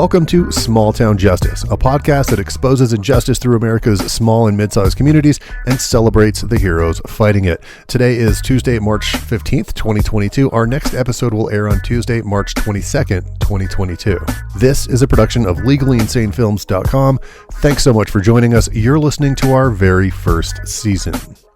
Welcome to Small Town Justice, a podcast that exposes injustice through America's small and mid-sized communities and celebrates the heroes fighting it. Today is Tuesday, March 15th, 2022. Our next episode will air on Tuesday, March 22nd, 2022. This is a production of LegallyInsaneFilms.com. Thanks so much for joining us. You're listening to our very first season.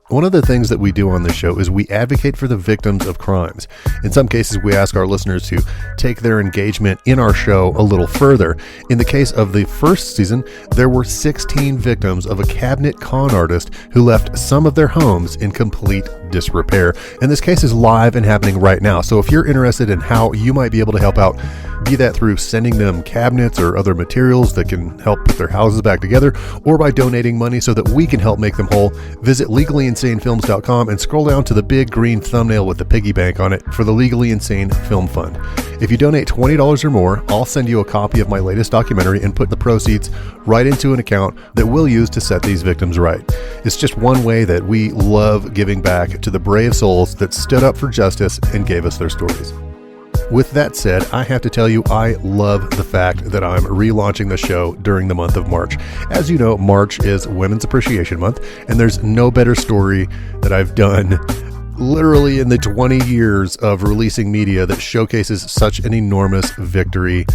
One of the things that we do on this show is we advocate for the victims of crimes. In some cases, we ask our listeners to take their engagement in our show a little further. In the case of the first season, there were 16 victims of a cabinet con artist who left some of their homes in complete disrepair. And this case is live and happening right now. So if you're interested in how you might be able to help out, be that through sending them cabinets or other materials that can help put their houses back together, or by donating money so that we can help make them whole, visit LegallyInsaneFilms.com and scroll down to the big green thumbnail with the piggy bank on it for the Legally Insane Film Fund. If you donate $20 or more, I'll send you a copy of my latest documentary and put the proceeds right into an account that we'll use to set these victims right. It's just one way that we love giving back to the brave souls that stood up for justice and gave us their stories. With that said, I have to tell you, I love the fact that I'm relaunching the show during the month of March. As you know, March is Women's Appreciation Month, and there's no better story that I've done literally in the 20 years of releasing media that showcases such an enormous victory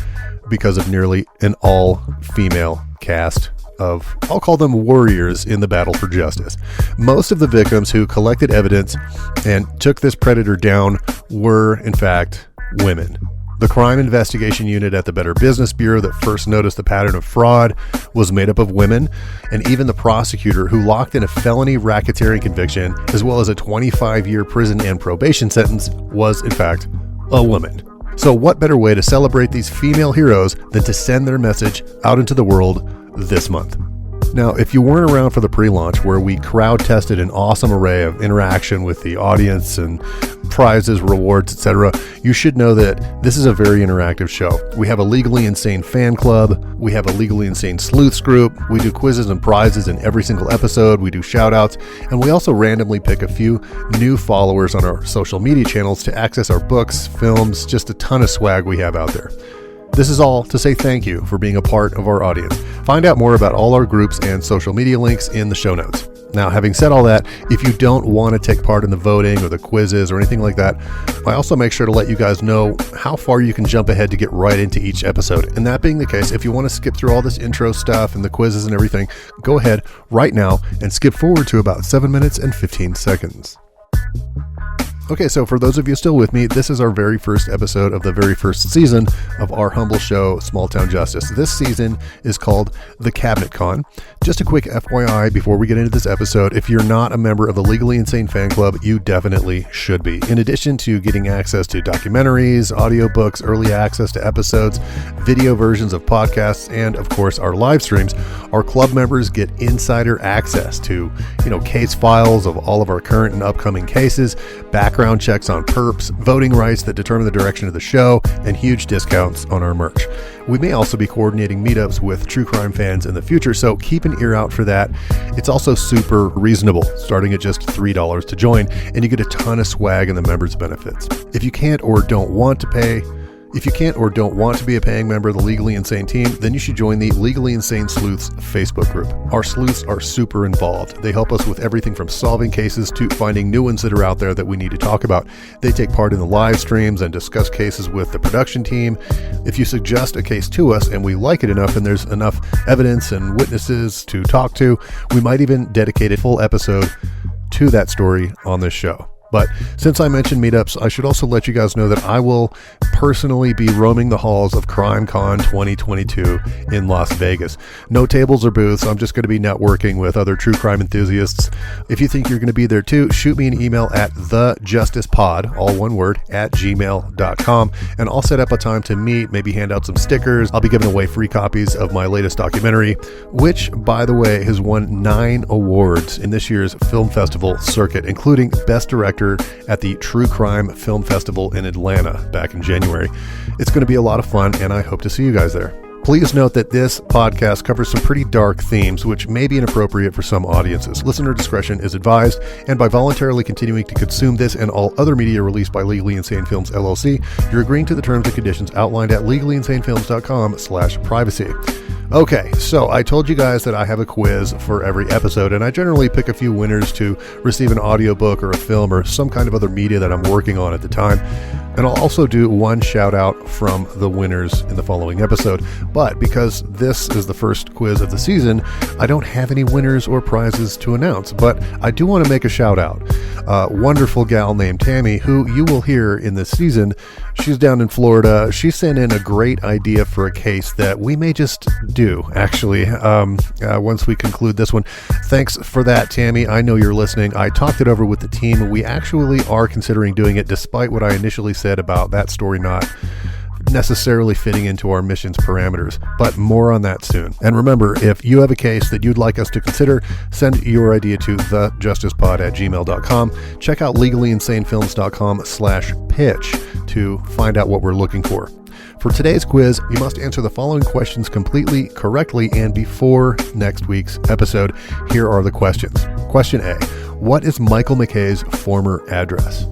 because of nearly an all-female cast of, I'll call them warriors in the battle for justice. Most of the victims who collected evidence and took this predator down were, in fact, women. The crime investigation unit at the Better Business Bureau that first noticed the pattern of fraud was made up of women, and even the prosecutor who locked in a felony racketeering conviction as well as a 25-year prison and probation sentence was, in fact, a woman. So what better way to celebrate these female heroes than to send their message out into the world this month? Now, if you weren't around for the pre-launch where we crowd tested an awesome array of interaction with the audience and prizes, rewards, etc., you should know that this is a very interactive show. We have a Legally Insane fan club. We have a Legally Insane sleuths group. We do quizzes and prizes in every single episode. We do shout outs, and we also randomly pick a few new followers on our social media channels to access our books, films, just a ton of swag we have out there. This is all to say thank you for being a part of our audience. Find out more about all our groups and social media links in the show notes. Now, having said all that, if you don't want to take part in the voting or the quizzes or anything like that, I also make sure to let you guys know how far you can jump ahead to get right into each episode. And that being the case, if you want to skip through all this intro stuff and the quizzes and everything, go ahead right now and skip forward to about 7 minutes and 15 seconds. Okay, so for those of you still with me, this is our very first episode of the very first season of our humble show, Small Town Justice. This season is called The Cabinet Con. Just a quick FYI before we get into this episode, if you're not a member of the Legally Insane fan club, you definitely should be. In addition to getting access to documentaries, audiobooks, early access to episodes, video versions of podcasts, and of course our live streams, our club members get insider access to, case files of all of our current and upcoming cases, background checks on perps, voting rights that determine the direction of the show, and huge discounts on our merch. We may also be coordinating meetups with true crime fans in the future, so keep an ear out for that. It's also super reasonable, starting at just $3 to join, and you get a ton of swag and the members' benefits. If you can't or don't want to be a paying member of the Legally Insane team, then you should join the Legally Insane Sleuths Facebook group. Our sleuths are super involved. They help us with everything from solving cases to finding new ones that are out there that we need to talk about. They take part in the live streams and discuss cases with the production team. If you suggest a case to us and we like it enough and there's enough evidence and witnesses to talk to, we might even dedicate a full episode to that story on this show. But since I mentioned meetups, I should also let you guys know that I will personally be roaming the halls of CrimeCon 2022 in Las Vegas. No tables or booths. I'm just going to be networking with other true crime enthusiasts. If you think you're going to be there too, shoot me an email at thejusticepod, all one word, @gmail.com, and I'll set up a time to meet, maybe hand out some stickers. I'll be giving away free copies of my latest documentary, which, by the way, has won 9 awards in this year's film festival circuit, including Best Director at the True Crime Film Festival in Atlanta back in January. It's going to be a lot of fun, and I hope to see you guys there. Please note that this podcast covers some pretty dark themes, which may be inappropriate for some audiences. Listener discretion is advised, and by voluntarily continuing to consume this and all other media released by Legally Insane Films, LLC, you're agreeing to the terms and conditions outlined at legallyinsanefilms.com/privacy. Okay, so I told you guys that I have a quiz for every episode, and I generally pick a few winners to receive an audiobook or a film or some kind of other media that I'm working on at the time. And I'll also do one shout out from the winners in the following episode. But because this is the first quiz of the season, I don't have any winners or prizes to announce. But I do want to make a shout out. A wonderful gal named Tammy, who you will hear in this season. She's down in Florida. She sent in a great idea for a case that we may just do, actually, once we conclude this one. Thanks for that, Tammy. I know you're listening. I talked it over with the team. We actually are considering doing it, despite what I initially said about that story not necessarily fitting into our mission's parameters, but more on that soon. And remember, if you have a case that you'd like us to consider, send your idea to thejusticepod@gmail.com. Check out legallyinsanefilms.com/pitch to find out what we're looking for. For today's quiz, you must answer the following questions completely correctly and before next week's episode. Here are the questions. Question A, what is Michael McKay's former address?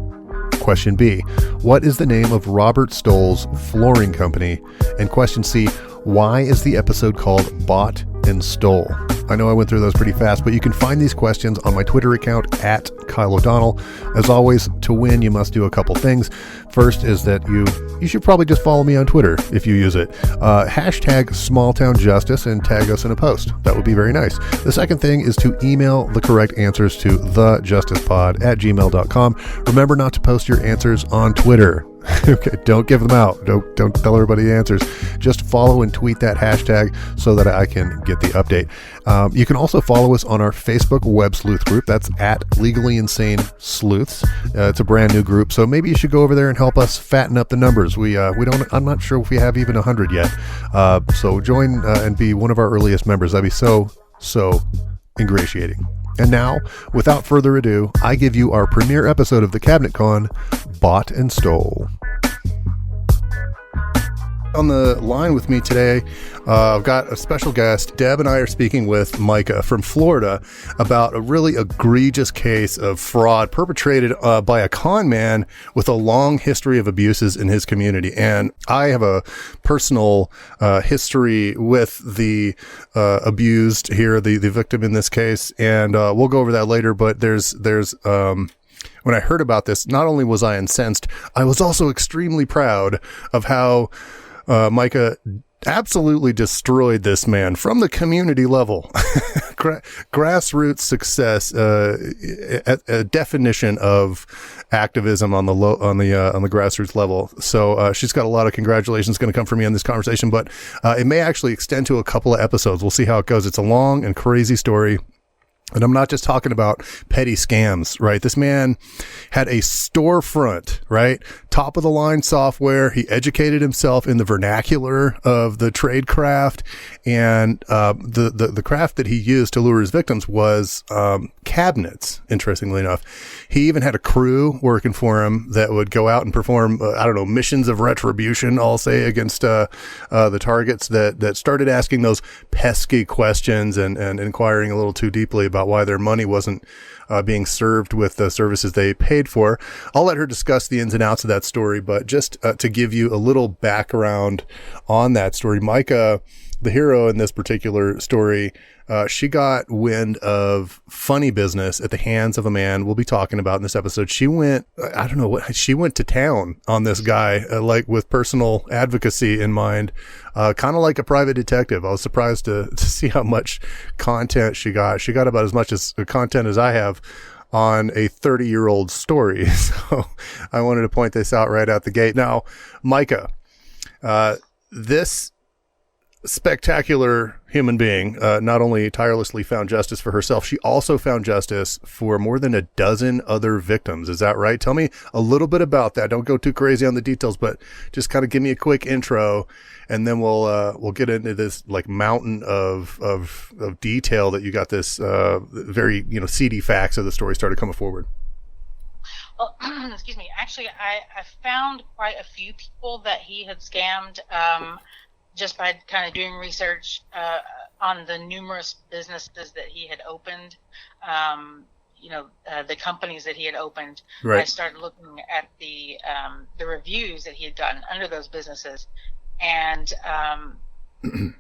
Question B, what is the name of Robert Stoll's flooring company? And question C, why is the episode called Bott and Stoll? I know I went through those pretty fast, but you can find these questions on my Twitter account at Kyle O'Donnell. As always, to win, you must do a couple things. First is that you should probably just follow me on Twitter if you use it. Hashtag smalltownjustice and tag us in a post. That would be very nice. The second thing is to email the correct answers to thejusticepod@gmail.com. Remember not to post your answers on Twitter. Okay, don't give them out. Don't tell everybody the answers. Just follow and tweet that hashtag so that I can get the update. You can also follow us on our Facebook Web Sleuth group. That's at Legally Insane Sleuths. It's a brand new group, so maybe you should go over there and help us fatten up the numbers. We don't. I'm not sure if we have even 100 yet. So join and be one of our earliest members. That'd be so ingratiating. And now, without further ado, I give you our premiere episode of the Cabinet Con, Bott and Stoll. On the line with me today, I've got a special guest. Deb and I are speaking with Micah from Florida about a really egregious case of fraud perpetrated by a con man with a long history of abuses in his community. And I have a personal history with the abused here, the victim in this case, and we'll go over that later. But there's when I heard about this, not only was I incensed, I was also extremely proud of how Micah absolutely destroyed this man from the community level. Grassroots success, a definition of activism on the grassroots level. So she's got a lot of congratulations going to come from me on this conversation, but it may actually extend to a couple of episodes. We'll see how it goes. It's a long and crazy story. And I'm not just talking about petty scams, right? This man had a storefront, right? Top of the line software. He educated himself in the vernacular of the trade craft, and the craft that he used to lure his victims was cabinets, interestingly enough. He even had a crew working for him that would go out and perform, missions of retribution, I'll say, against the targets that started asking those pesky questions and inquiring a little too deeply about why their money wasn't being served with the services they paid for. I'll let her discuss the ins and outs of that story, but just to give you a little background on that story, Micah, the hero in this particular story, she got wind of funny business at the hands of a man we'll be talking about in this episode. She went to town on this guy, like with personal advocacy in mind, kind of like a private detective. I was surprised to see how much content she got. She got about as much content as I have on a 30-year-old story. So I wanted to point this out right out the gate. Now, Micah, this spectacular human being not only tirelessly found justice for herself, she also found justice for more than a dozen other victims. Is that right? Tell me a little bit about that. Don't go too crazy on the details, but just kind of give me a quick intro, and then we'll get into this like mountain of detail that you got. This very seedy facts of the story started coming forward. Well, excuse me. Actually, I found quite a few people that he had scammed. just by kind of doing research on the numerous businesses that he had opened, the companies that he had opened, Right. I started looking at the reviews that he had gotten under those businesses, and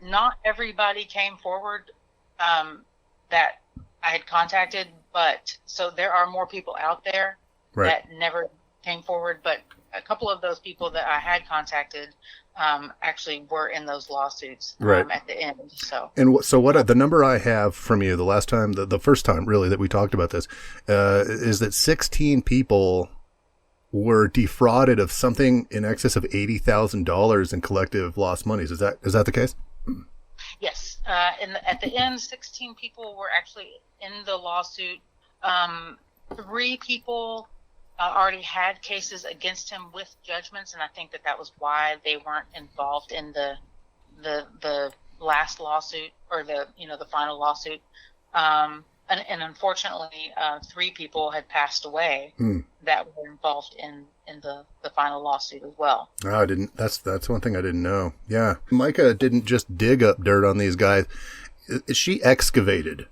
not everybody came forward that I had contacted, but so there are more people out there Right. that never came forward, but a couple of those people that I had contacted actually were in those lawsuits Right. at the end. So, and so what the number I have from you the last time, the first time really that we talked about this, is that 16 people were defrauded of something in excess of $80,000 in collective lost monies. Is that the case? yes. At the end, 16 people were actually in the lawsuit. 3 people already had cases against him with judgments, and I think that was why they weren't involved in the last lawsuit, or the final lawsuit. And unfortunately, 3 people had passed away that were involved in the final lawsuit as well. Oh, I didn't. That's one thing I didn't know. Yeah, Micah didn't just dig up dirt on these guys. She excavated.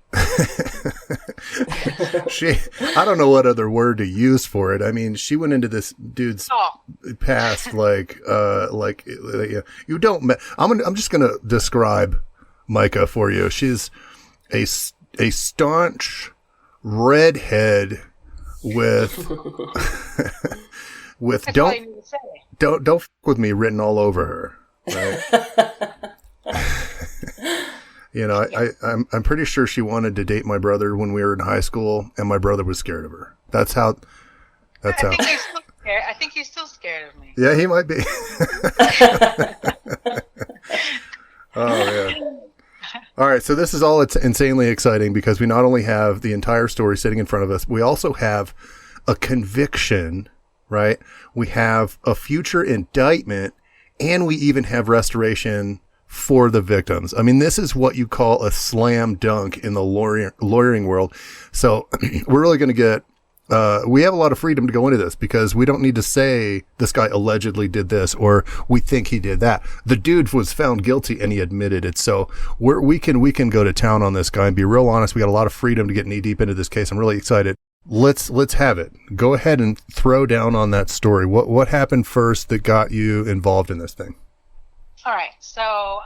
I don't know what other word to use for it. I mean, she went into this dude's past like you don't. I'm just gonna describe Micah for you. She's a staunch redhead with with That's all you need to say. don't f- with me written all over her. Right? I'm pretty sure she wanted to date my brother when we were in high school, and my brother was scared of her. That's how. I think he's still scared. I think he's still scared of me. Yeah, he might be. Oh yeah. All right, so this is all insanely exciting because we not only have the entire story sitting in front of us, we also have a conviction, right? We have a future indictment, and we even have restoration for the victims. I mean, this is what you call a slam dunk in the lawyering world. So we're really going to get, we have a lot of freedom to go into this because we don't need to say this guy allegedly did this or we think he did that. The dude was found guilty and he admitted it. So we can go to town on this guy and be real honest. We got a lot of freedom to get knee deep into this case. I'm really excited. Let's have it. Go ahead and throw down on that story. What happened first that got you involved in this thing? All right. So,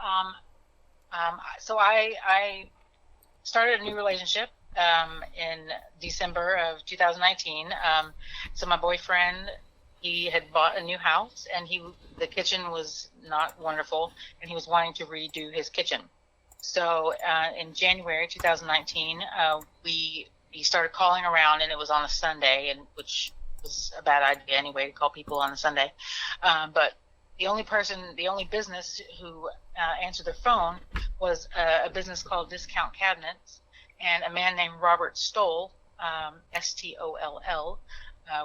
so I started a new relationship in December of 2019. So my boyfriend, he had bought a new house, and the kitchen was not wonderful, and he was wanting to redo his kitchen. So in January 2019, we started calling around, and it was on a Sunday, and which was a bad idea anyway to call people on a Sunday, but the only business who answered their phone was a business called Discount Cabinets, and a man named Robert Stoll, Stoll,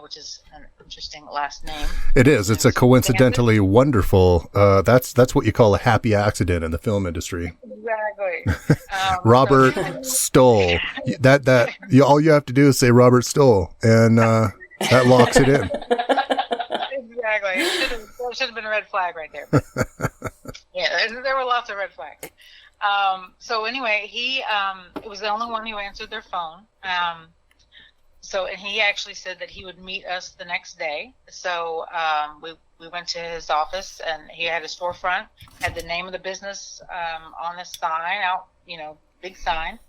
which is an interesting last name. It is. It's a coincidentally wonderful. That's what you call a happy accident in the film industry. Exactly. Robert Stoll. All you have to do is say Robert Stoll, and that locks it in. Exactly. It should have been a red flag right there. But yeah, there were lots of red flags. So anyway, it was the only one who answered their phone. And he actually said that he would meet us the next day. So we went to his office, and he had a storefront, had the name of the business on a sign out, big sign.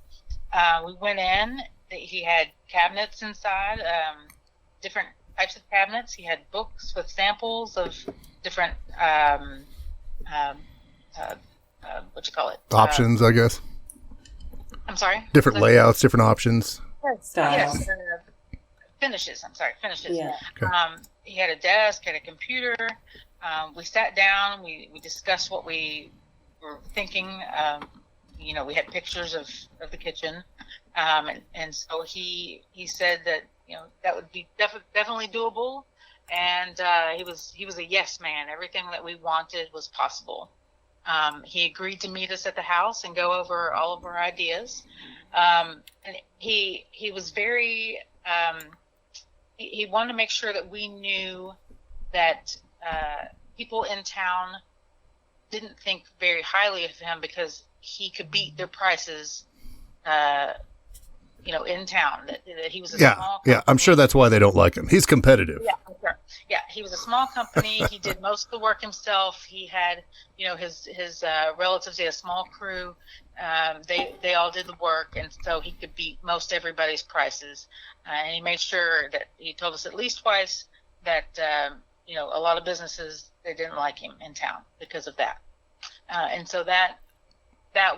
We went in. He had cabinets inside, different types of cabinets. He had books with samples of different options, I guess. I'm sorry? Different layouts, different options. Styles. Yes, finishes. I'm sorry, finishes. Yeah. Okay. He had a desk, had a computer. We sat down. We discussed what we were thinking. We had pictures of the kitchen, and so he said that that would be definitely doable, and he was a yes man. Everything that we wanted was possible. He agreed to meet us at the house and go over all of our ideas. And he was very he wanted to make sure that we knew that people in town didn't think very highly of him because he could beat their prices, in town. That he was a small company. Yeah, I'm sure that's why they don't like him. He's competitive. Yeah, sure. Yeah, he was a small company. He did most of the work himself. He had, his relatives. He had a small crew. They all did the work, and so he could beat most everybody's prices. And he made sure that he told us at least twice that a lot of businesses, they didn't like him in town because of that. And so that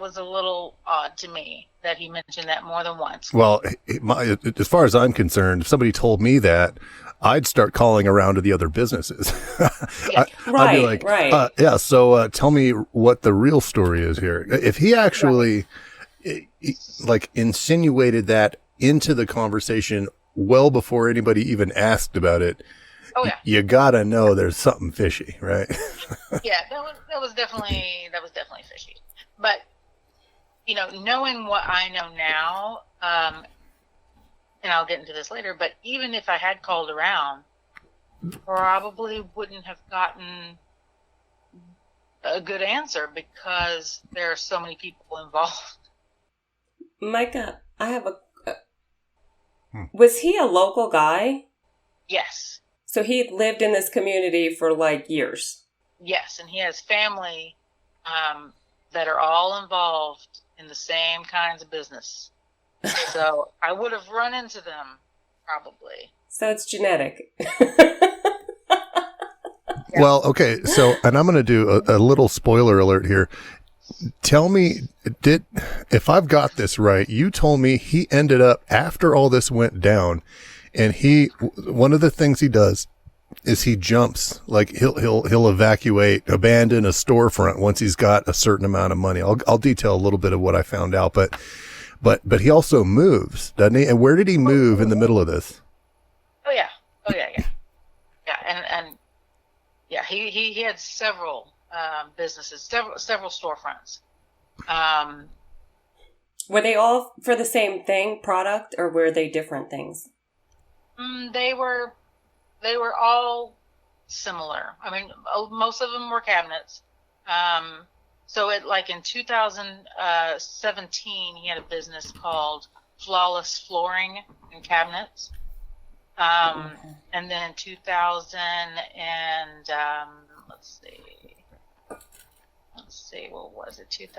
was a little odd to me that he mentioned that more than once. Well, as far as I'm concerned, if somebody told me that, I'd start calling around to the other businesses. Yeah. I'd be like, right. So tell me what the real story is here. If he actually insinuated that into the conversation well before anybody even asked about it, you gotta know there's something fishy, right? Yeah, that was definitely fishy. But knowing what I know now, and I'll get into this later, but even if I had called around, probably wouldn't have gotten a good answer because there are so many people involved. Micah, I have was he a local guy? Yes. So he lived in this community for years? Yes, and he has family that are all involved in the same kinds of business. So I would have run into them, probably. So it's genetic. Well, okay. So, and I'm going to do a little spoiler alert here. Tell me, if I've got this right, you told me he ended up, after all this went down, and one of the things he does is he jumps, he'll evacuate, abandon a storefront once he's got a certain amount of money. I'll detail a little bit of what I found out, but he also moves, doesn't he? And where did he move in the middle of this? Yeah. And he had several businesses, several storefronts. Were they all for the same thing, product, or were they different things? They were all similar. I mean, most of them were cabinets. So in 2017, he had a business called Flawless Flooring and Cabinets. And then in 2000 and, let's see, what was it? It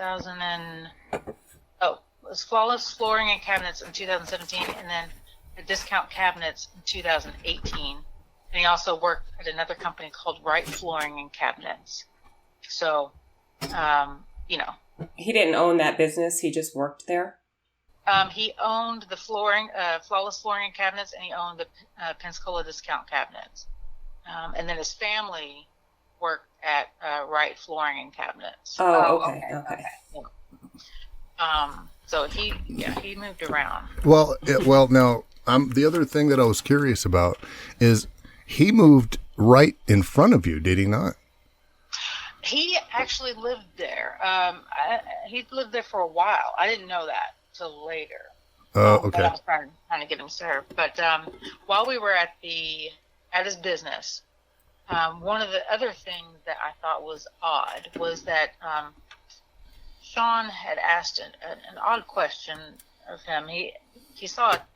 was Flawless Flooring and Cabinets in 2017, and then Discount Cabinets in 2018. And he also worked at another company called Right Flooring and Cabinets. So, He didn't own that business. He just worked there? He owned the Flawless Flooring and Cabinets, and he owned the Pensacola Discount Cabinets. And then his family worked at Right Flooring and Cabinets. Okay. So he moved around. Well, now, the other thing that I was curious about is he moved right in front of you, did he not? He actually lived there. He lived there for a while. I didn't know that till later. Oh, okay. I was trying to get him served. But while we were at his business, one of the other things that I thought was odd was that Sean had asked an odd question of him. He saw a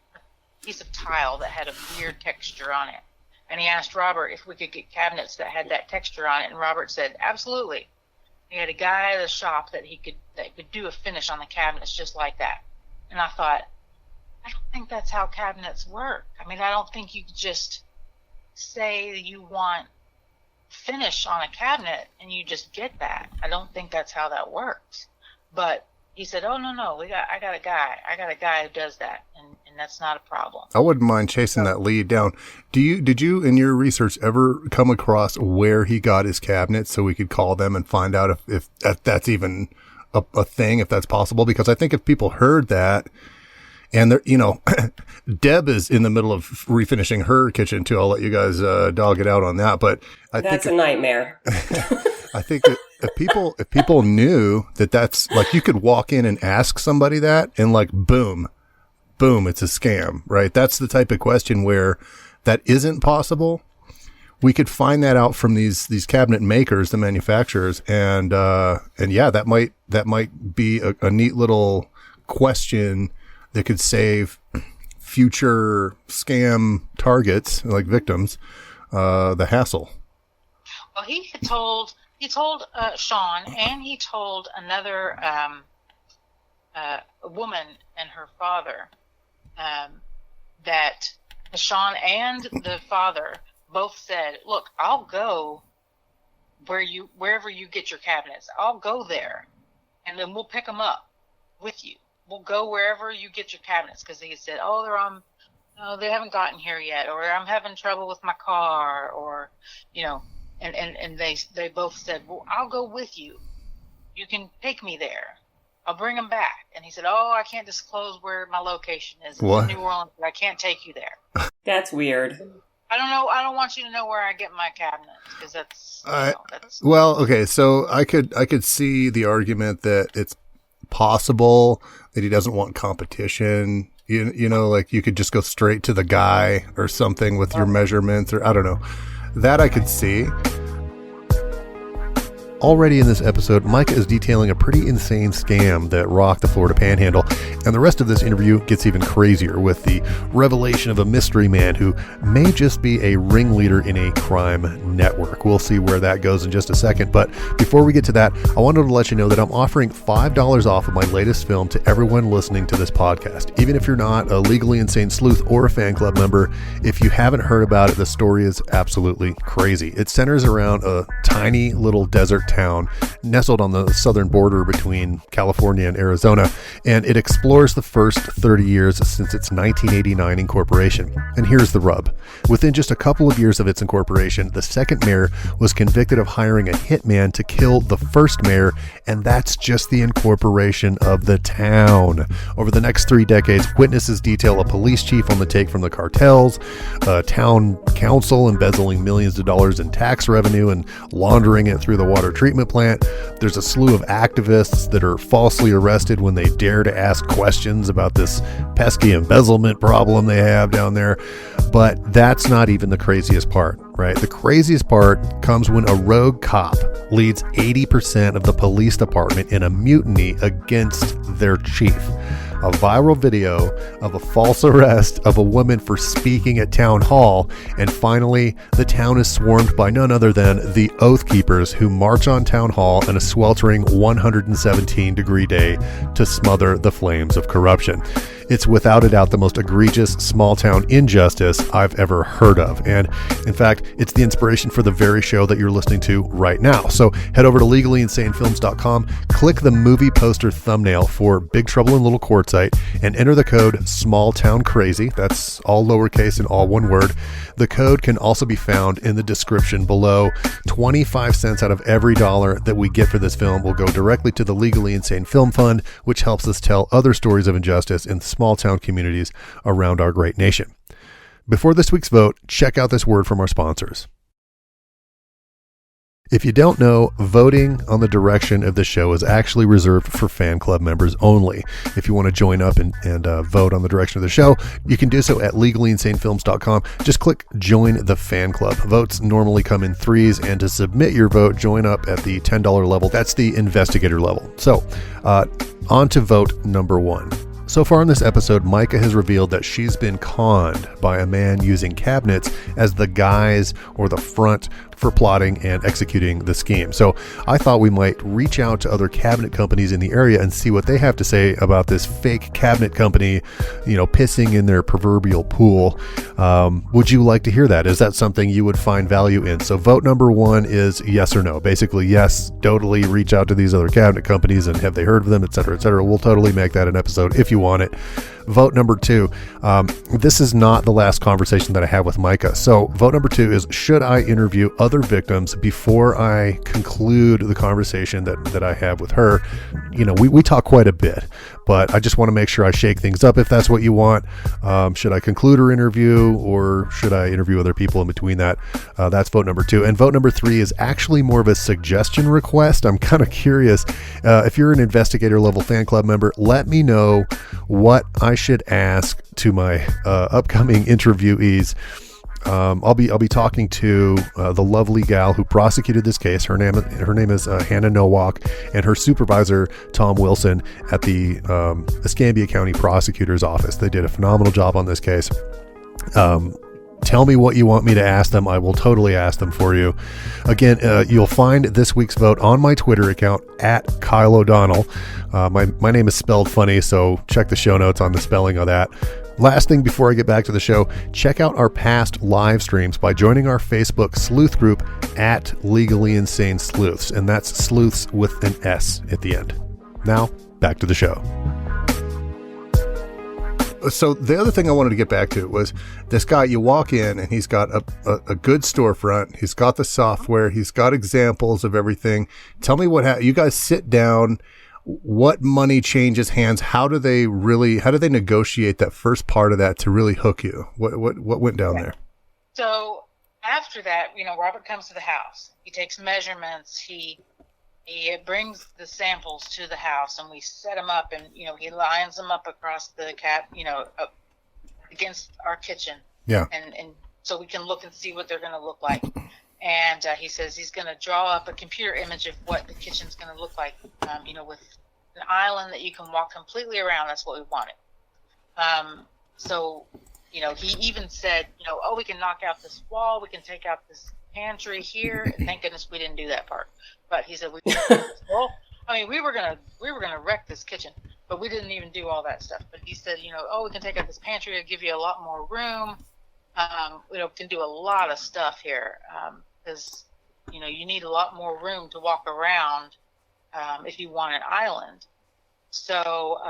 piece of tile that had a weird texture on it. And he asked Robert if we could get cabinets that had that texture on it, and Robert said, absolutely. He had a guy at the shop that could do a finish on the cabinets just like that. And I thought, I don't think that's how cabinets work. I mean, I don't think you could just say that you want finish on a cabinet and you just get that. I don't think that's how that works. But he said, oh, no, I got a guy who does that, and that's not a problem. I wouldn't mind chasing that lead down. Did you in your research ever come across where he got his cabinets so we could call them and find out if that's even a thing, if that's possible? Because I think if people heard that, and they're, Deb is in the middle of refinishing her kitchen too. I'll let you guys dog it out on that, but that's a nightmare. I think that if people knew that's you could walk in and ask somebody that and boom, it's a scam, right? That's the type of question where that isn't possible. we could find that out from these cabinet makers, the manufacturers, and yeah, that might be a neat little question that could save future scam targets, like victims, the hassle. Well, he told Sean, and he told another woman and her father that Sean and the father both said, "Look, I'll go wherever you get your cabinets. I'll go there, and then we'll pick them up with you. We'll go wherever you get your cabinets," because he said, "Oh, they haven't gotten here yet, or I'm having trouble with my car, or and they both said, "Well, I'll go with you. You can take me there. I'll bring them back." And he said, "Oh, I can't disclose where my location is. It's in New Orleans, but I can't take you there." That's weird. I don't know. I don't want you to know where I get my cabinets, because that's. Well, okay. So I could see the argument that it's possible that he doesn't want competition. Like you could just go straight to the guy or something with your measurements, or I don't know. That I could see. Already in this episode, Micah is detailing a pretty insane scam that rocked the Florida Panhandle, and the rest of this interview gets even crazier with the revelation of a mystery man who may just be a ringleader in a crime network. We'll see where that goes in just a second, but before we get to that, I wanted to let you know that I'm offering $5 off of my latest film to everyone listening to this podcast. Even if you're not a Legally Insane Sleuth or a fan club member, if you haven't heard about it, the story is absolutely crazy. It centers around a tiny little desert town nestled on the southern border between California and Arizona, and it explores the first 30 years since its 1989 incorporation. And here's the rub. Within just a couple of years of its incorporation, the second mayor was convicted of hiring a hitman to kill the first mayor, and that's just the incorporation of the town. Over the next 3 decades, witnesses detail a police chief on the take from the cartels, a town council embezzling millions of dollars in tax revenue and laundering it through the water treatment plant. There's a slew of activists that are falsely arrested when they dare to ask questions about this pesky embezzlement problem they have down there. But that's not even the craziest part, right? The craziest part comes when a rogue cop leads 80% of the police department in a mutiny against their chief. A viral video of a false arrest of a woman for speaking at town hall, and finally the town is swarmed by none other than the Oath Keepers, who march on town hall in a sweltering 117-degree day to smother the flames of corruption. It's without a doubt the most egregious small-town injustice I've ever heard of. And in fact, it's the inspiration for the very show that you're listening to right now. So head over to legallyinsanefilms.com, click the movie poster thumbnail for Big Trouble in Little Quartzsite, and enter the code SMALLTOWNCRAZY. That's all lowercase and all one word. The code can also be found in the description below. 25 cents out of every dollar that we get for this film will go directly to the Legally Insane Film Fund, which helps us tell other stories of injustice in small town communities around our great nation. Before this week's vote, check out this word from our sponsors. If you don't know, voting on the direction of the show is actually reserved for fan club members only. If you want to join up and vote on the direction of the show, you can do so at legallyinsanefilms.com. Just click join the fan club. Votes normally come in threes, and to submit your vote, join up at the $10 level. That's the investigator level. So on to vote number 1. So far in this episode, Micah has revealed that she's been conned by a man using cabinets as the guise or the front for plotting and executing the scheme. So I thought we might reach out to other cabinet companies in the area and see what they have to say about this fake cabinet company, pissing in their proverbial pool. Would you like to hear that? Is that something you would find value in? So vote number 1 is yes or no. Basically, yes, totally reach out to these other cabinet companies and have they heard of them, et cetera, et cetera. We'll totally make that an episode if you want it. Vote number 2. This is not the last conversation that I have with Micah. So vote number 2 is, should I interview other victims before I conclude the conversation that I have with her? We talk quite a bit, but I just want to make sure I shake things up if that's what you want. Should I conclude her interview, or should I interview other people in between that? That's vote number 2. And vote number 3 is actually more of a suggestion request. I'm kind of curious. If you're an investigator level fan club member, let me know what I should ask to my upcoming interviewees I'll be talking to the lovely gal who prosecuted this case. Her name is Hannah Nowak, and her supervisor Tom Wilson at the Escambia County Prosecutor's Office. They did a phenomenal job on this case. Tell me what you want me to ask them. I will totally ask them for you. Again, you'll find this week's vote on my Twitter account at Kyle O'Donnell. My name is spelled funny, so check the show notes on the spelling of that. Last thing before I get back to the show, check out our past live streams by joining our Facebook sleuth group at Legally Insane Sleuths, and that's sleuths with an S at the end. Now, back to the show. So the other thing I wanted to get back to was this guy. You walk in and he's got a good storefront. He's got the software. He's got examples of everything. Tell me you guys sit down. What money changes hands? How do they negotiate that first part of that to really hook you? What went down there? So after that, Robert comes to the house. He takes measurements. He brings the samples to the house, and we set them up, and he lines them up across the up against our kitchen. Yeah. And so we can look and see what they're going to look like. And he says he's going to draw up a computer image of what the kitchen's going to look like. With an island that you can walk completely around. That's what we wanted. So he even said, we can knock out this wall. We can take out this pantry here. Thank goodness we didn't do that part. But he said we were gonna wreck this kitchen, but we didn't even do all that stuff. But he said, we can take out this pantry to give you a lot more room. Can do a lot of stuff here because you need a lot more room to walk around if you want an island. So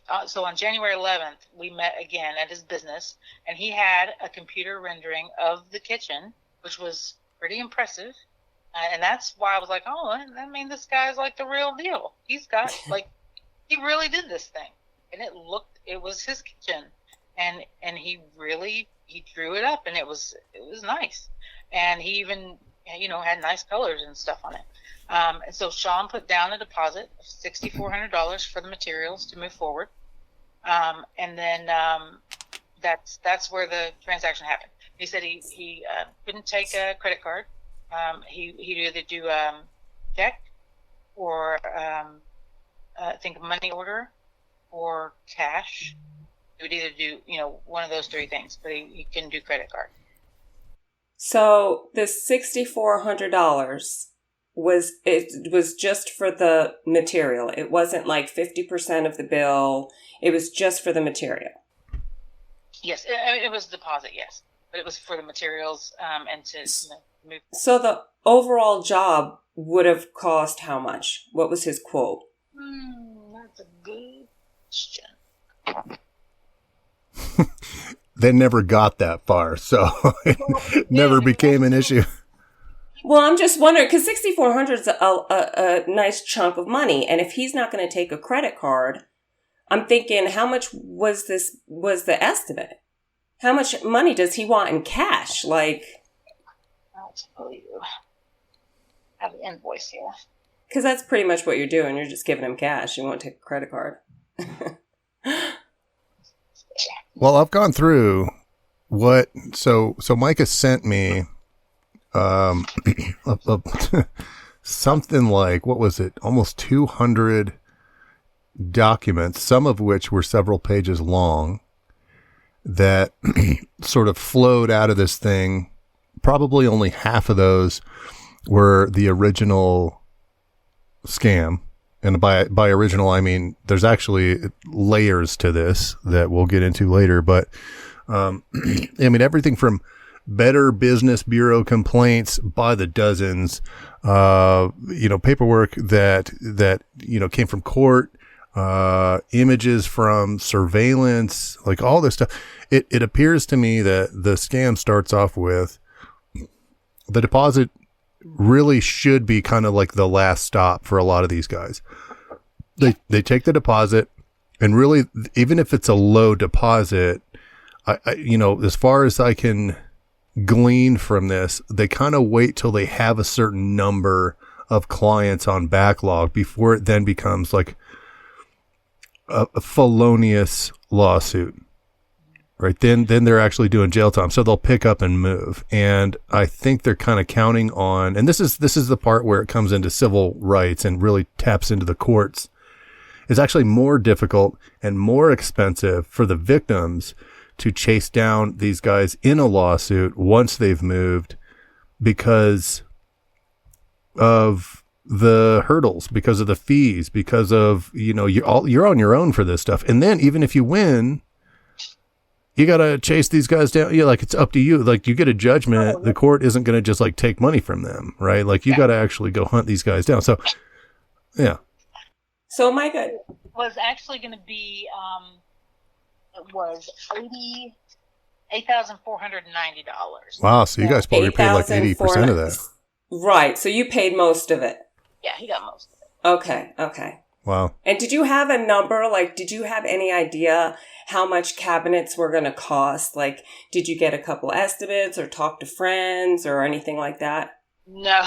on January 11th, we met again at his business, and he had a computer rendering of the kitchen, which was pretty impressive. And that's why I was like, this guy's like the real deal. He's got, he really did this thing. And it was his kitchen. And he drew it up, and it was nice. And he even, had nice colors and stuff on it. And so Sean put down a deposit of $6,400 for the materials to move forward. And then that's where the transaction happened. He said he couldn't take a credit card. He'd either do check or I think a money order or cash. He would either do one of those three things, but he couldn't do credit card. So this $6,400 was just for the material. It wasn't like 50% of the bill. It was just for the material. Yes, it was a deposit. Yes, but it was for the materials and to move. So the overall job would have cost how much? What was his quote? That's a good question. They never got that far, so it never became an issue. Well, I'm just wondering, because $6,400 is a nice chunk of money, and if he's not going to take a credit card, I'm thinking, how much was the estimate? How much money does he want in cash? I'll tell you. I have an invoice here. Because that's pretty much what you're doing. You're just giving him cash. You won't take a credit card. Well, I've gone through so Micah sent me something like, what was it? Almost 200 documents, some of which were several pages long, that sort of flowed out of this thing. Probably only half of those were the original scam. And by original, I mean, there's actually layers to this that we'll get into later. But, everything from Better Business Bureau complaints by the dozens, paperwork that came from court, images from surveillance, like all this stuff. It appears to me that the scam starts off with the deposit really should be kind of like the last stop for a lot of these guys. They take the deposit, and really, even if it's a low deposit, I as far as I can glean from this, they kind of wait till they have a certain number of clients on backlog before it then becomes like a felonious lawsuit. right? Then they're actually doing jail time. So they'll pick up and move. And I think they're kind of counting on, and this is the part where it comes into civil rights and really taps into the courts. It's actually more difficult and more expensive for the victims to chase down these guys in a lawsuit once they've moved because of the hurdles, because of the fees, because of, you're on your own for this stuff. And then even if you win, you got to chase these guys down. Like it's up to you. Like you get a judgment. The court isn't going to just like take money from them, right? Like you got to actually go hunt these guys down. So, yeah. So Micah was actually going to be, it was $8,490. Wow. So you guys probably paid like 80% of that. Right. So you paid most of it. Yeah, he got most of it. Okay. Wow. And did you have a number? Like, did you have any idea how much cabinets were going to cost? Like, did you get a couple estimates or talk to friends or anything like that? No.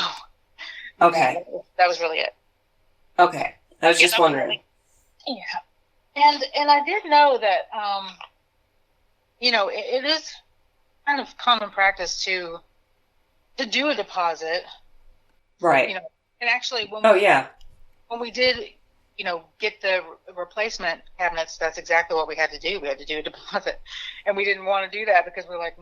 Okay. No, that was really it. Okay. I was just wondering. Yeah. And I did know that, it is kind of common practice to do a deposit. Right. And actually when we did, get the replacement cabinets, that's exactly what we had to do. We had to do a deposit. And we didn't want to do that because we're like,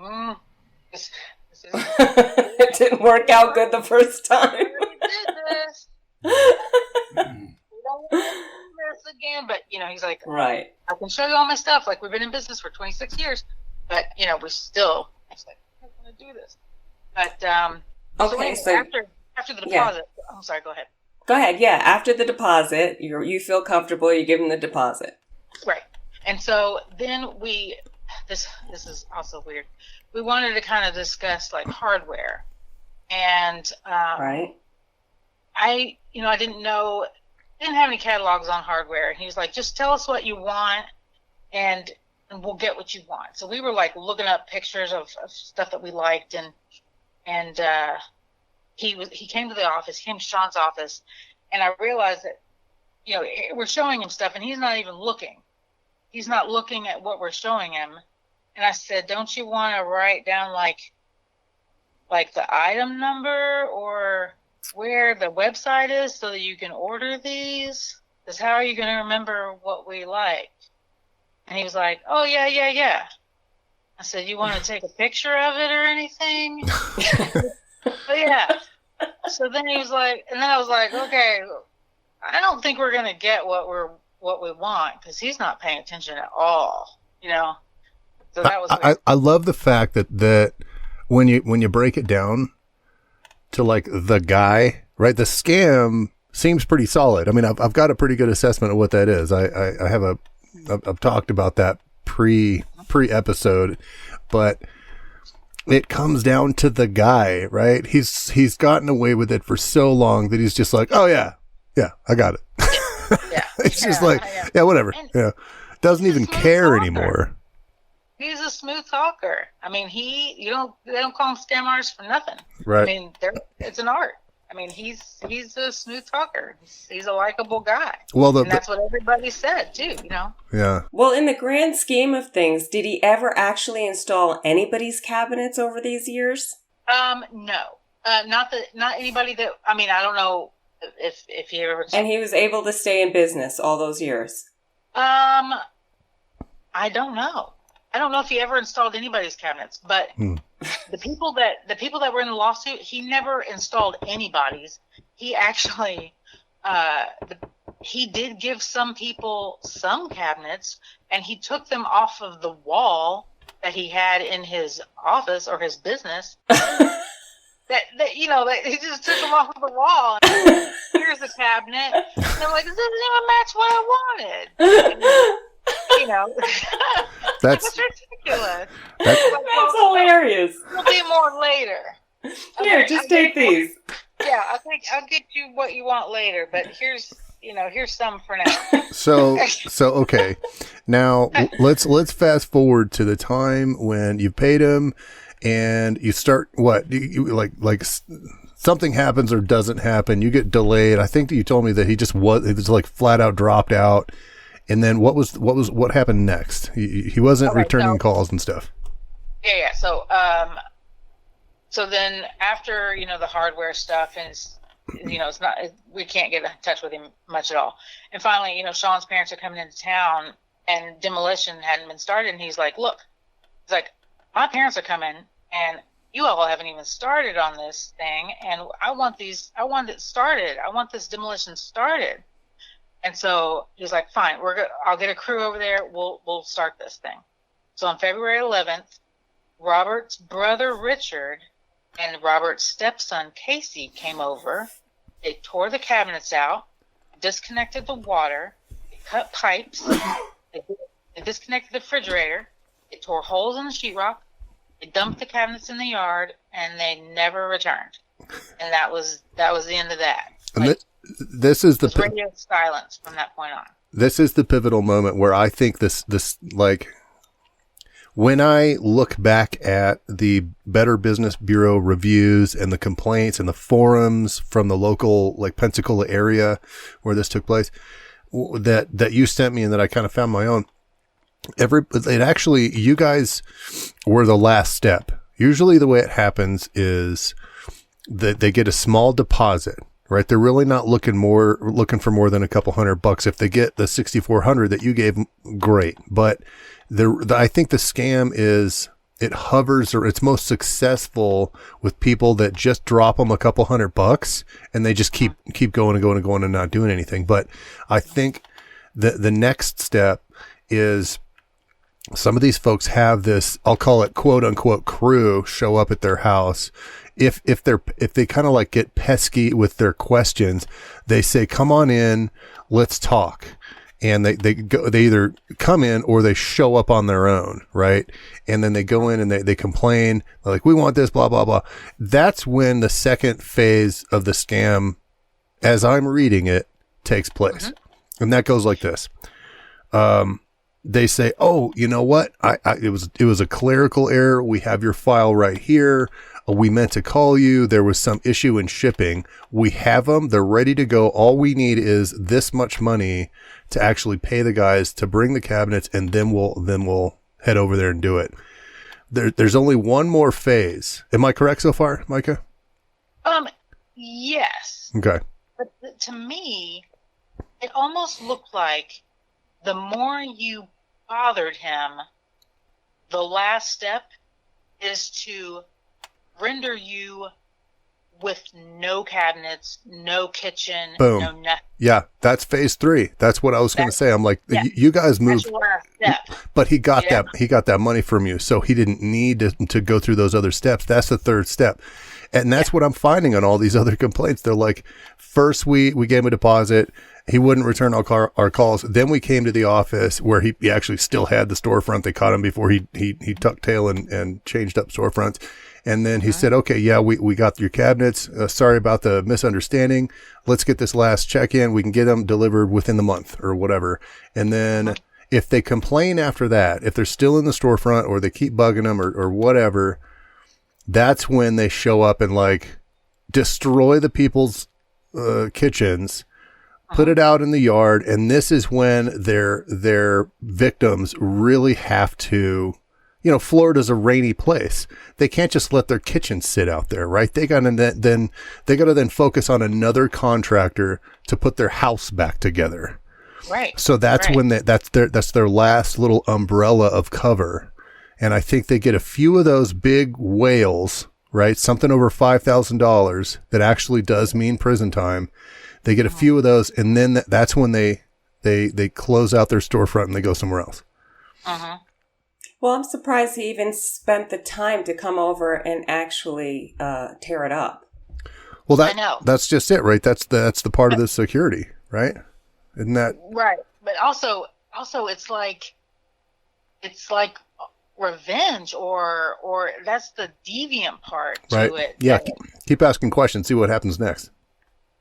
this is it didn't work out good the first time. We did this. We don't want to do this again. But, he's like, right. I can show you all my stuff. Like, we've been in business for 26 years. But, we're still, it's like, I'm going to do this. But, okay, so after the deposit, I'm sorry, go ahead. Go ahead. Yeah. After the deposit, you feel comfortable, you give them the deposit. Right. And so then this is also weird. We wanted to kind of discuss like hardware, and, right. I didn't have any catalogs on hardware. He was like, just tell us what you want and we'll get what you want. So we were like looking up pictures of stuff that we liked, and he came to the office, he came to Sean's office, and I realized that, we're showing him stuff and he's not even looking. He's not looking at what we're showing him. And I said, don't you want to write down like the item number or where the website is so that you can order these? Because how are you going to remember what we like? And he was like, oh, yeah. I said, you want to take a picture of it or anything? But yeah. So then he was like, and then I was like, okay, I don't think we're going to get what we want because he's not paying attention at all, So that was I love the fact that when you break it down to like the guy, right? The scam seems pretty solid. I mean, I've got a pretty good assessment of what that is. I've talked about that pre episode, but it comes down to the guy, right? He's gotten away with it for so long that he's just like, oh yeah, I got it. Yeah. It's just like, yeah, whatever. Yeah. Doesn't even care anymore. He's a smooth talker. I mean, they don't call him scam artists for nothing. Right. I mean, it's an art. I mean, he's a smooth talker. He's a likable guy. Well, and that's what everybody said too, Yeah. Well, in the grand scheme of things, did he ever actually install anybody's cabinets over these years? No. Not anybody that, I mean, I don't know if he ever. And he was able to stay in business all those years? I don't know. I don't know if he ever installed anybody's cabinets, but the people that were in the lawsuit, he never installed anybody's. He actually, he did give some people some cabinets, and he took them off of the wall that he had in his office or his business. that he just took them off of the wall. And, here's a cabinet. And they're like, this doesn't even match what I wanted. That's ridiculous. That's hilarious. We'll do more later. Here, just take these. Yeah, I'll get you what you want later, but here's some for now. So okay. Now let's fast forward to the time when you paid him and you start you like something happens or doesn't happen, you get delayed. I think that you told me that he was like flat out dropped out. And then what happened next? He wasn't returning calls and stuff. Yeah. So then after, the hardware stuff, and it's not, we can't get in touch with him much at all. And finally, Sean's parents are coming into town, and demolition hadn't been started. And he's like, look, my parents are coming, and you all haven't even started on this thing. And I want it started. I want this demolition started. And so he's like, fine, I'll get a crew over there. We'll start this thing. So on February 11th, Robert's brother, Richard, and Robert's stepson, Casey, came over. They tore the cabinets out, disconnected the water, they cut pipes, they disconnected the refrigerator, they tore holes in the sheetrock, they dumped the cabinets in the yard, and they never returned. And that was the end of that. This is the radio silence from that point on. This is the pivotal moment where I think this when I look back at the Better Business Bureau reviews and the complaints and the forums from the local Pensacola area where this took place, that you sent me and that I kind of found my own. You guys were the last step. Usually the way it happens is that they get a small deposit, right? They're really not looking for more than a couple $100. If they get the $6,400 that you gave, great. But I think the scam is it hovers, or it's most successful with people that just drop them a couple $100 and they just keep going and going and going and not doing anything. But I think the next step is some of these folks have this, I'll call it quote unquote crew, show up at their house. If they kind of get pesky with their questions, they say, come on in, let's talk. And they either come in or they show up on their own, right? And then they go in and they complain, they're like, we want this, blah, blah, blah. That's when the second phase of the scam, as I'm reading it, takes place. Mm-hmm. And that goes like this. They say, oh, you know what? It was a clerical error. We have your file right here. We meant to call you. There was some issue in shipping. We have them. They're ready to go. All we need is this much money to actually pay the guys to bring the cabinets, and then we'll head over there and do it. There's only one more phase. Am I correct so far, Micah? Yes. Okay. But to me, it almost looked like the more you bothered him, the last step is to render you with no cabinets, no kitchen, boom. No nothing. Yeah, that's phase 3. That's what I was going to say. I'm like, you guys moved, but he got that money from you, so he didn't need to go through those other steps. That's the third step. And that's what I'm finding on all these other complaints. They're like, first we gave him a deposit. He wouldn't return our calls. Then we came to the office where he actually still had the storefront. They caught him before he tucked tail and changed up storefronts. And then he said, okay, yeah, we got your cabinets. Sorry about the misunderstanding. Let's get this last check in. We can get them delivered within the month or whatever. And then if they complain after that, if they're still in the storefront or they keep bugging them or whatever, that's when they show up and destroy the people's kitchens, put it out in the yard. And this is when their victims really have to, Florida's a rainy place. They can't just let their kitchen sit out there, right? They got to then focus on another contractor to put their house back together. Right. So that's when that's their last little umbrella of cover. And I think they get a few of those big whales, right? Something over $5,000 that actually does mean prison time. They get a few of those, and then that's when they close out their storefront and they go somewhere else. Uh-huh. Well, I'm surprised he even spent the time to come over and actually tear it up. Well, that's just it, right? That's the part of the security, right? Isn't that right? But also it's like revenge or that's the deviant part to it. Yeah. Keep asking questions. See what happens next.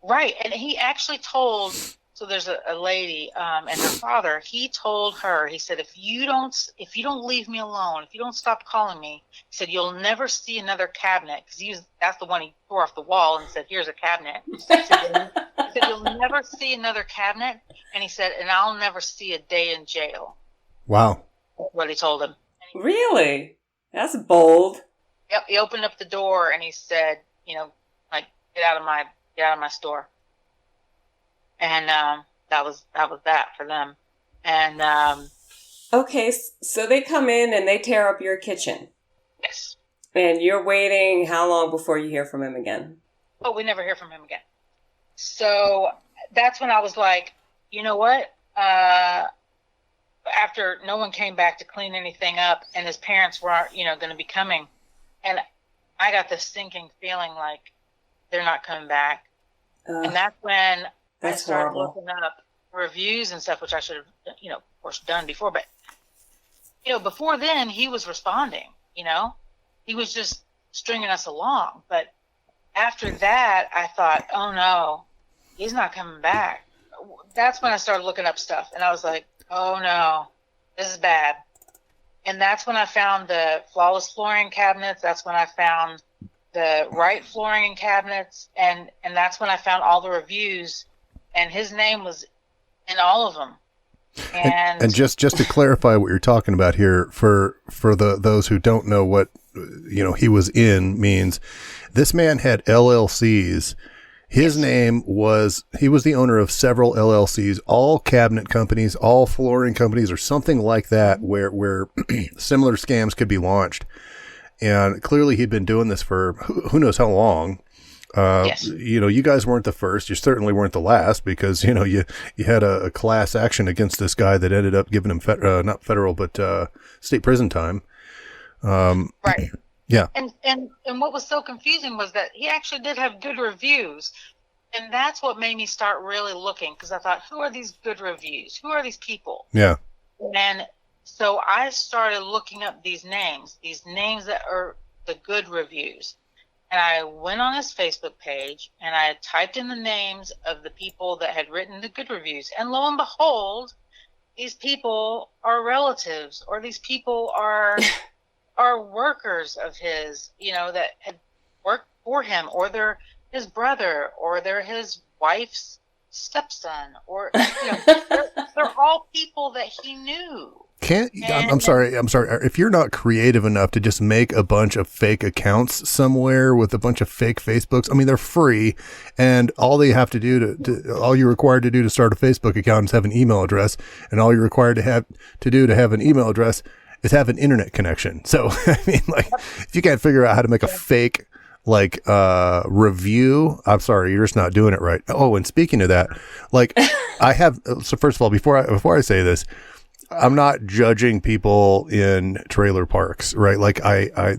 Right. And he actually told, so there's a lady and her father, he told her, he said, if you don't leave me alone, if you don't stop calling me, he said, you'll never see another cabinet. Because that's the one he tore off the wall and said, here's a cabinet. He said, said, you'll never see another cabinet. And he said, and I'll never see a day in jail. Wow. That's what he told him. Really? That's bold. Yep. He opened up the door and he said, like, get out of my store. And that was that for them. And okay, so they come in and they tear up your kitchen. yes. And you're waiting how long before you hear from him again? Oh, we never hear from him again. So that's when I was like, you know what? After no one came back to clean anything up and his parents were, going to be coming. And I got this sinking feeling like they're not coming back. And that's when I started looking up reviews and stuff, which I should have, of course, done before. But, before then, he was responding, He was just stringing us along. But after that, I thought, oh, no, he's not coming back. That's when I started looking up stuff. And I was like, oh, no, this is bad. And that's when I found the flawless flooring cabinets. That's when I found the right flooring cabinets. And that's when I found all the reviews. And his name was in all of them. And just to clarify what you're talking about here, for those who don't know what he was in means, this man had LLCs. His name was, he was the owner of several LLCs, all cabinet companies, all flooring companies, or something like that, where similar scams could be launched. And clearly he'd been doing this for who knows how long. yes. You guys weren't the first. You certainly weren't the last, because, you had a class action against this guy that ended up giving him not federal, but state prison time. Right. Yeah. And what was so confusing was that he actually did have good reviews. And that's what made me start really looking, because I thought, who are these good reviews? Who are these people? Yeah. And so I started looking up these names that are the good reviews. And I went on his Facebook page and I typed in the names of the people that had written the good reviews. And lo and behold, these people are relatives, or these people are workers of his, that had worked for him, or they're his brother, or they're his wife's stepson, or they're all people that he knew. I'm sorry. If you're not creative enough to just make a bunch of fake accounts somewhere with a bunch of fake Facebooks, I mean, they're free, and all they have to do all you're required to do to start a Facebook account is have an email address, and all you're required to have an email address is have an internet connection. So, I mean, like, if you can't figure out how to make a fake, review, I'm sorry, you're just not doing it right. Oh, and speaking of that, so first of all, before I say this, I'm not judging people in trailer parks, right? Like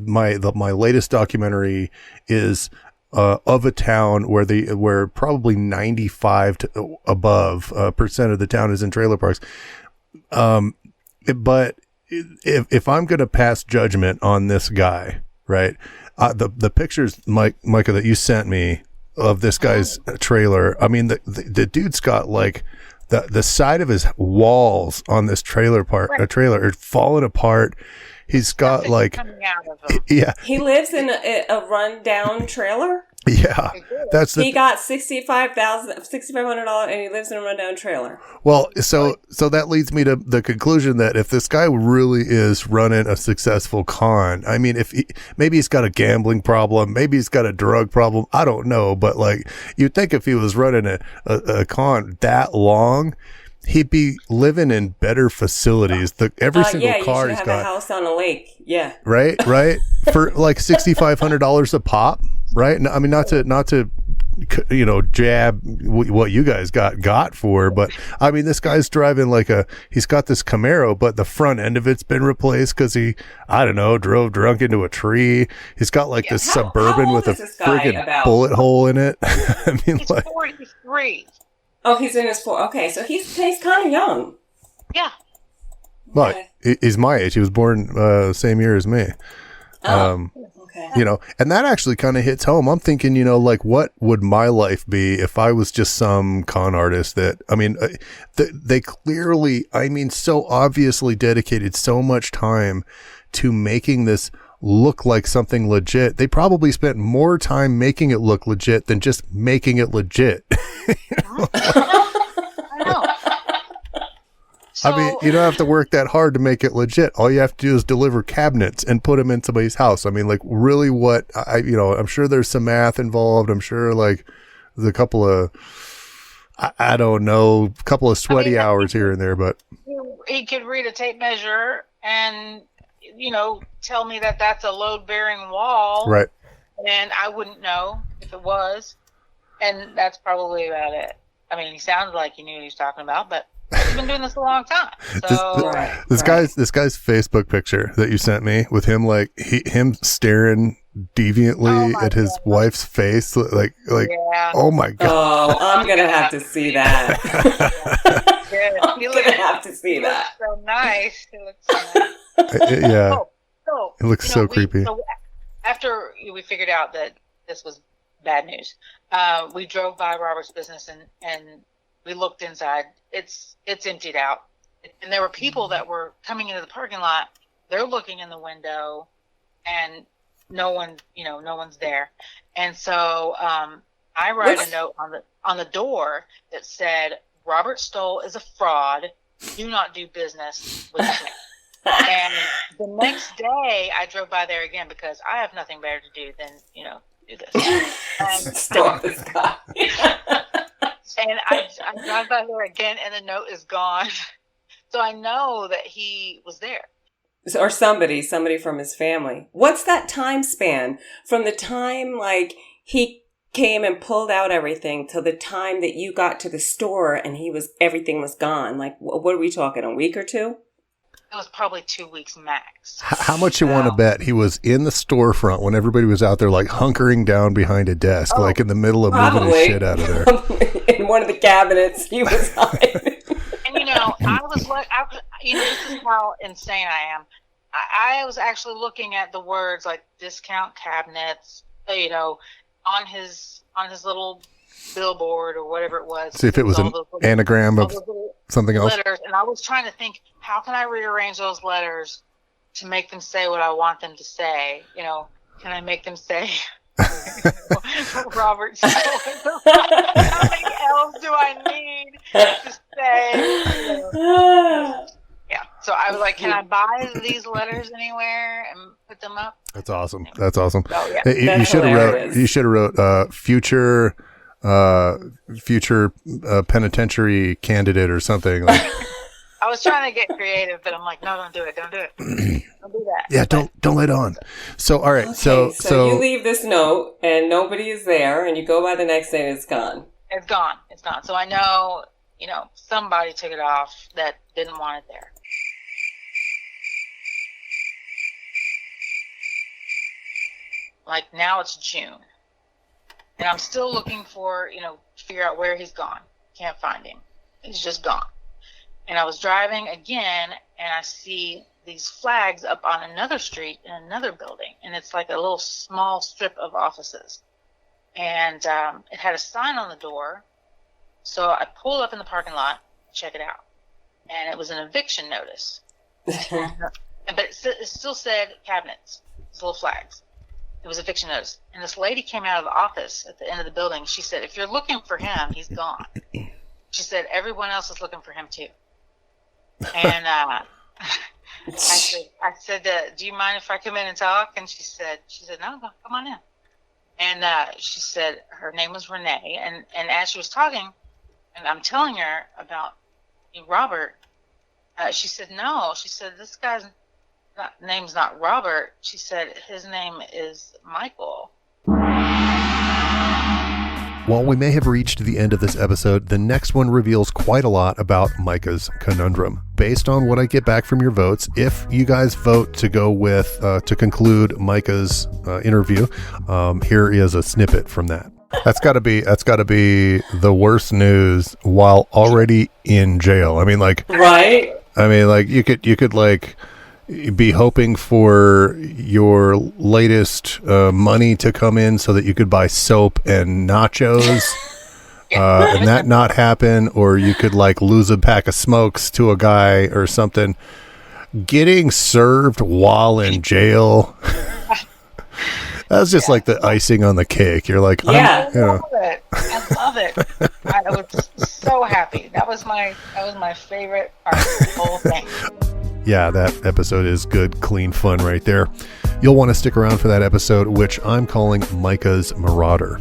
my latest documentary is of a town where probably 95 to above percent of the town is in trailer parks. But if I'm going to pass judgment on this guy, right? The pictures, Micah, that you sent me of this guy's trailer, I mean, the dude's got like the side of his walls on this trailer are falling apart. He's got like, yeah. He lives in a rundown trailer. Yeah, he got $6,500, and he lives in a rundown trailer. Well, so that leads me to the conclusion that if this guy really is running a successful con, I mean, maybe he's got a gambling problem, maybe he's got a drug problem, I don't know, but like, you'd think if he was running a con that long, he'd be living in better facilities. Every single car he's got. Yeah, you should have a house on a lake. Yeah. Right. For like $6,500 a pop. Right. I mean, not to, jab what you guys got for, but I mean, this guy's driving he's got this Camaro, but the front end of it's been replaced because he, I don't know, drove drunk into a tree. He's got this Suburban with a friggin' bullet hole in it. I mean, he's 43. Oh, he's in his 40s. Okay, so he's kind of young. Yeah. Well, he's my age. He was born same year as me. Oh. Okay. And that actually kind of hits home. I'm thinking, what would my life be if I was just some con artist that, I mean, they clearly, I mean, so obviously dedicated so much time to making this look like something legit. They probably spent more time making it look legit than just making it legit. I know. So, I mean, you don't have to work that hard to make it legit. All you have to do is deliver cabinets and put them in somebody's house. I mean, like, really what I'm sure there's some math involved. I'm sure like there's a couple of, I don't know, a couple of sweaty hours here and there, but he could read a tape measure and, tell me that that's a load bearing wall. right. And I wouldn't know if it was. And that's probably about it. I mean, he sounded like he knew what he was talking about, but he's been doing this a long time. So This guy's Facebook picture that you sent me with him, like him staring deviantly at his wife's face, like yeah. Oh my god! Oh, I'm gonna have to see that. I'm gonna have to see that. So nice. He looks so nice. Yeah. So it looks so creepy. So after we figured out that this was bad news, we drove by Robert's business and we looked inside. It's emptied out, and there were people that were coming into the parking lot. They're looking in the window, and no one's there. And so I write a note on the door that said, "Robert Stoll is a fraud. Do not do business with him." And the next day, I drove by there again because I have nothing better to do than do this. And Stop this guy. And I drive by there again, and the note is gone. So I know that he was there. Or somebody from his family. What's that time span from the time like he came and pulled out everything till the time that you got to the store and everything was gone? Like, what are we talking? A week or two? It was probably 2 weeks max. How much you want to bet he was in the storefront when everybody was out there, like hunkering down behind a desk, like in the middle of moving his shit out of there? In one of the cabinets, he was hiding. And I was like, this is how insane I am. I was actually looking at the words like discount cabinets, on his little billboard or whatever it was. See if it was an anagram of something else. Letters, and I was trying to think, how can I rearrange those letters to make them say what I want them to say? Can I make them say Robert Stoll? How many L's do I need to say? Yeah. So I was like, can I buy these letters anywhere and put them up? That's awesome. That's awesome. Oh, yeah. You should have wrote future penitentiary candidate or something. Like, I was trying to get creative, but I'm like, no, don't do it. Don't do it. Don't do that. Yeah, don't let on. So, all right. Okay, so you leave this note and nobody is there, and you go by the next day and it's gone. It's gone. It's gone. So I know, somebody took it off that didn't want it there. Like now it's June, and I'm still looking for, figure out where he's gone. Can't find him. He's just gone. And I was driving again, and I see these flags up on another street in another building, and it's like a little small strip of offices. And it had a sign on the door, so I pulled up in the parking lot to check it out, and it was an eviction notice. But it still said cabinets, these little flags. It was eviction notice. And this lady came out of the office at the end of the building. She said, if you're looking for him, he's gone. She said, everyone else is looking for him too. And I said, do you mind if I come in and talk? And she said, no, come on in. And she said her name was Renee. And as she was talking, and I'm telling her about Robert, she said, no. She said, this guy's name's not Robert. She said his name is Michael. While we may have reached the end of this episode, the next one reveals quite a lot about Micah's conundrum. Based on what I get back from your votes, if you guys vote to go with, to conclude Micah's interview, here is a snippet from that. That's got to be the worst news while already in jail. I mean, like, right? I mean, like, you could like be hoping for your latest money to come in so that you could buy soap and nachos, and that not happen, or you could like lose a pack of smokes to a guy or something. Getting served while in jail, that's just like the icing on the cake. You're like, yeah. I love love it. I was so happy. That was my favorite part of the whole thing. Yeah, that episode is good, clean fun right there. You'll want to stick around for that episode, which I'm calling Micah's Marauder.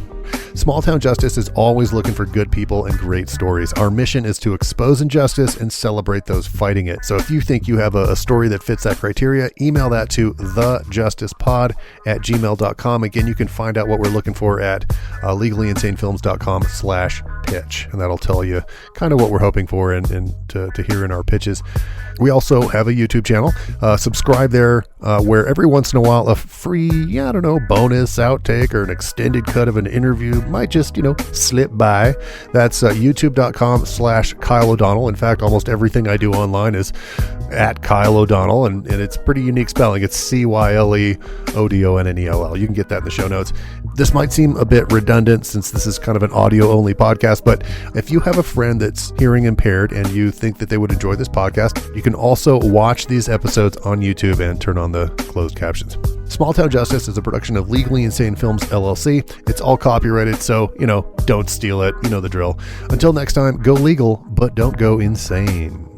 Small Town Justice is always looking for good people and great stories. Our mission is to expose injustice and celebrate those fighting it. So if you think you have a story that fits that criteria, email that to thejusticepod@gmail.com. Again, you can find out what we're looking for at legallyinsanefilms.com/pitch. And that'll tell you kind of what we're hoping for and to hear in our pitches. We also have a YouTube channel. Subscribe there where every once in a while a free, bonus, outtake, or an extended cut of an interview might just, slip by. That's youtube.com/Kyle O'Donnell. In fact, almost everything I do online is at Kyle O'Donnell, and it's pretty unique spelling. It's CYLEODONNELL. You can get that in the show notes. This might seem a bit redundant since this is kind of an audio-only podcast, but if you have a friend that's hearing impaired and you think that they would enjoy this podcast, you can also watch these episodes on YouTube and turn on the closed captions. Small Town Justice is a production of Legally Insane Films, LLC. It's all copyrighted, so, don't steal it. You know the drill. Until next time, go legal, but don't go insane.